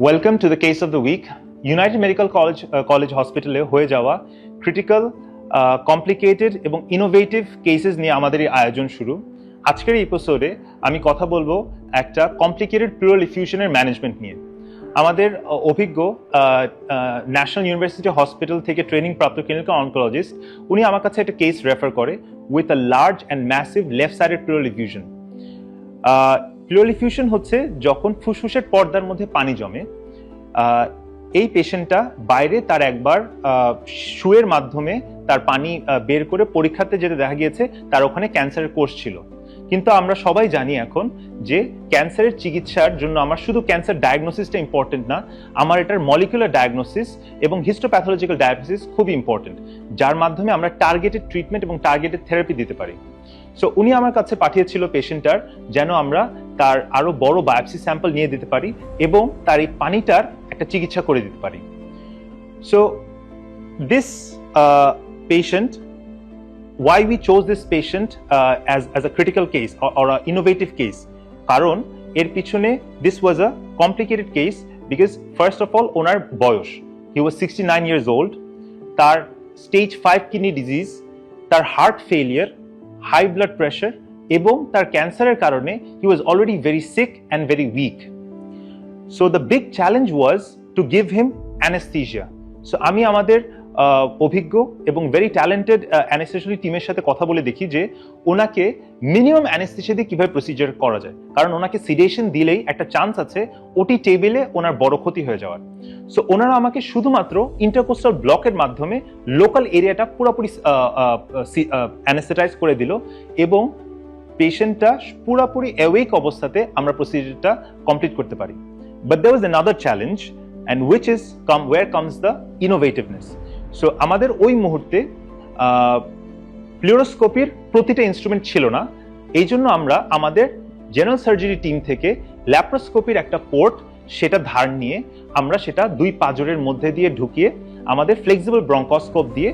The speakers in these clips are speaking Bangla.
Welcome to the case of the week. United Medical College হসপিটালে হয়ে যাওয়া ক্রিটিক্যাল, কমপ্লিকেটেড এবং ইনোভেটিভ কেসেস নিয়ে আমাদের এই আয়োজন শুরু। আজকের এই এপিসোডে আমি কথা বলবো একটা কমপ্লিকেটেড প্লুরাল এফিউশনের ম্যানেজমেন্ট নিয়ে। আমাদের অভিজ্ঞ ন্যাশনাল ইউনিভার্সিটি হসপিটাল থেকে ট্রেনিং প্রাপ্ত ক্লিনিক্যাল অনকোলজিস্ট উনি আমার কাছে একটা কেস রেফার করে with a large and massive left sided pleural effusion. Pleural effusion হচ্ছে যখন ফুসফুসের পর্দার মধ্যে পানি জমে। এই পেশেন্টটা বাইরে তার একবার শুয়ের মাধ্যমে তার পানি বের করে পরীক্ষাতে যেতে দেখা গিয়েছে তার ওখানে ক্যান্সারের কোষ ছিল। কিন্তু আমরা সবাই জানি এখন যে ক্যান্সারের চিকিৎসার জন্য আমার শুধু ক্যান্সার ডায়াগনোসিসটা ইম্পর্টেন্ট না, আমার এটার মলিকুলার ডায়াগনোসিস এবং হিস্টোপ্যাথোলজিক্যাল ডায়াগনোসিস খুব ইম্পর্টেন্ট, যার মাধ্যমে আমরা টার্গেটেড ট্রিটমেন্ট এবং টার্গেটেড থেরাপি দিতে পারি। সো উনি আমার কাছে পাঠিয়েছিল পেশেন্টটার যেন আমরা তার আরো বড় বায়োপসি স্যাম্পল নিয়ে দিতে পারি এবং তার এই পানিটার একটা চিকিৎসা করে দিতে পারি। So this patient, why we chose this patient as a critical case or an innovative case, কারণ এর পিছনে this was a complicated case because first of all ওনার বয়স, he was 69 years old, তার stage 5 kidney disease, তার heart failure, high blood pressure এবং তার ক্যান্সারের কারণে he was already very sick and very weak. So the big challenge was to give him anesthesia. So আমি আমাদের অভিজ্ঞ এবং ভেরি ট্যালেন্টেড অ্যানেস্থেসিওলজি টিমের সাথে কথা বলে দেখি যে ওনাকে মিনিমাম অ্যানেস্থেসিয়া দিয়ে কিভাবে প্রসিজার করা যায়, কারণ ওনাকে সিডেশন দিলেই একটা চান্স আছে ওটি টেবিলে ওনার বড় ক্ষতি হয়ে যাওয়ার। সো ওনারা আমাকে শুধুমাত্র ইন্টারকোস্টাল ব্লকের মাধ্যমে লোকাল এরিয়াটা পুরোপুরি অ্যানেস্থেটাইজ করে দিল এবং পেশেন্টটা পুরোপুরি অ্যাওয়েক অবস্থাতে আমরা প্রসিজারটা কমপ্লিট করতে পারি। But there was another challenge and which is where comes the innovativeness. So আমাদের ওই মুহূর্তে প্লুরোস্কোপির প্রতিটা ইনস্ট্রুমেন্ট ছিল না, এই জন্য আমরা আমাদের জেনারেল সার্জারি টিম থেকে ল্যাপ্রোস্কোপির একটা পোর্ট সেটা ধার নিয়ে আমরা সেটা দুই পাঁজরের মধ্যে দিয়ে ঢুকিয়ে আমাদের ফ্লেক্সিবল ব্রঙ্কোস্কোপ দিয়ে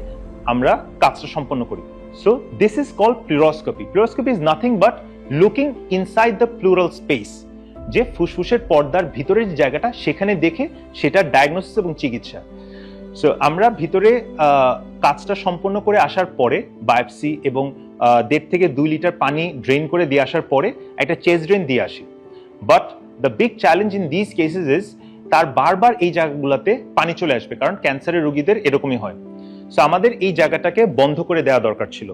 আমরা কাজটা সম্পন্ন করি। So this is called pleuroscopy. Pleuroscopy is nothing but looking inside the pleural space, যে ফুসফুসের পর্দার ভিতরের যে জায়গাটা সেখানে দেখে সেটার ডায়াগনোসিস এবং চিকিৎসা। সো আমরা ভিতরে কাজটা সম্পন্ন করে আসার পরে বায়োপসি এবং 1.5 থেকে 2 লিটার পানি ড্রেন করে দিয়ে আসার পরে একটা চেস্ট ড্রেন দিয়ে আসি। But the big challenge in this cases is তার বারবার এই জায়গাগুলোতে পানি চলে আসবে, কারণ ক্যান্সারের রোগীদের এরকমই হয়। সো আমাদের এই জায়গাটাকে বন্ধ করে দেওয়া দরকার ছিল।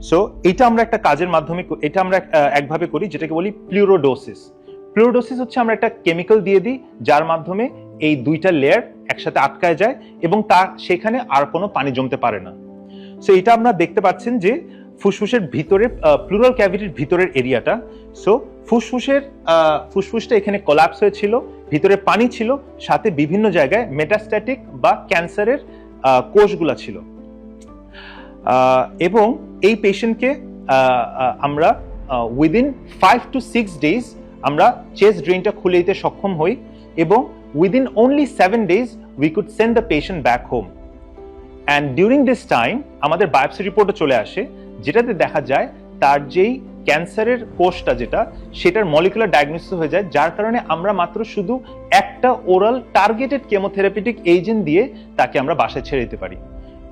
সো এটা আমরা একটা কাজের মাধ্যমে এটা আমরা একভাবে করি যেটাকে বলি প্লুরোডোসিস। প্লুরোডোসিস হচ্ছে আমরা একটা কেমিক্যাল দিয়ে দিই যার মাধ্যমে এই দুইটা লেয়ার একসাথে আটকায় যায় এবং তা সেখানে আর কোনো পানি জমতে পারে না। সো এটা আমরা দেখতে পাচ্ছেন যে ফুসফুসের ভিতরে প্লুরাল ক্যাভিটির ভিতরের এরিয়াটা। সো ফুসফুসটা এখানে কোলাপস হয়েছিল, ভিতরে পানি ছিল, সাথে বিভিন্ন জায়গায় মেটাস্ট্যাটিক বা ক্যান্সারের কোষগুলা ছিল। এবং এই পেশেন্টকে আমরা উইদিন 5 to 6 days আমরা চেস্ট ড্রেনটা খুলে দিতে সক্ষম হই এবং within only 7 days we could send the patient back home. And during this time আমাদের বায়োপসি রিপোর্টও চলে আসে, যেটাতে দেখা যায় তার যেই ক্যান্সারের কোষটা যেটা সেটার মলিকুলার ডায়াগনোসিস হয়ে যায়, যার কারণে আমরা মাত্র শুধু একটা ওরাল টার্গেটেড কেমোথেরাপিউটিক এজেন্ট দিয়ে তাকে আমরা বাসায় ছেড়ে দিতে পারি।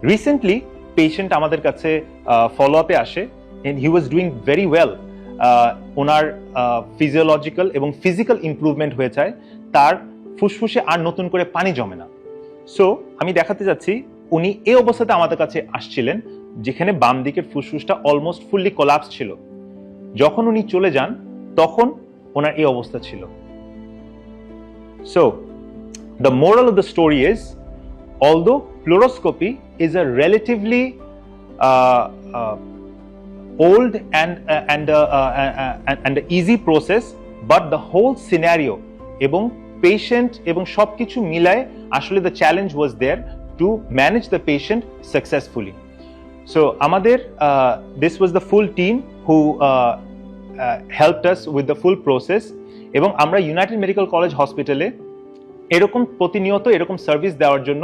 রিসেন্টলি পেশেন্ট আমাদের কাছে ফলো আপে আসে and he was doing very well. ওনার ফিজিওলজিক্যাল এবং ফিজিক্যাল ইমপ্রুভমেন্ট হয়ে যায়, তার ফুসফুসে আর নতুন করে পানি জমে না। সো আমি দেখাতে যাচ্ছি উনি এই অবস্থাতে আমাদের কাছে আসছিলেন যেখানে বাম দিকের ফুসফুসটা অলমোস্ট ফুললি কোলাপস ছিল। যখন উনি চলে যান তখন ওনার এই অবস্থা ছিল। So the moral of the story is, although fluoroscopy is a relatively old and easy process, but the whole scenario এবং patient এবং সবকিছু মিলায় আসলে the challenge was there to manage the patient successfully. So আমাদের this was the full team who helped us with the full process এবং আমরা ইউনাইটেড মেডিকেল কলেজ হসপিটালে এরকম প্রতিনিয়ত এরকম সার্ভিস দেওয়ার জন্য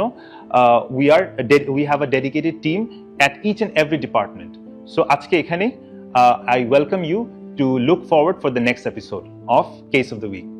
we have a dedicated team at each and every department. So আজকে এখানে I welcome you to look forward for the next episode of Case of the Week.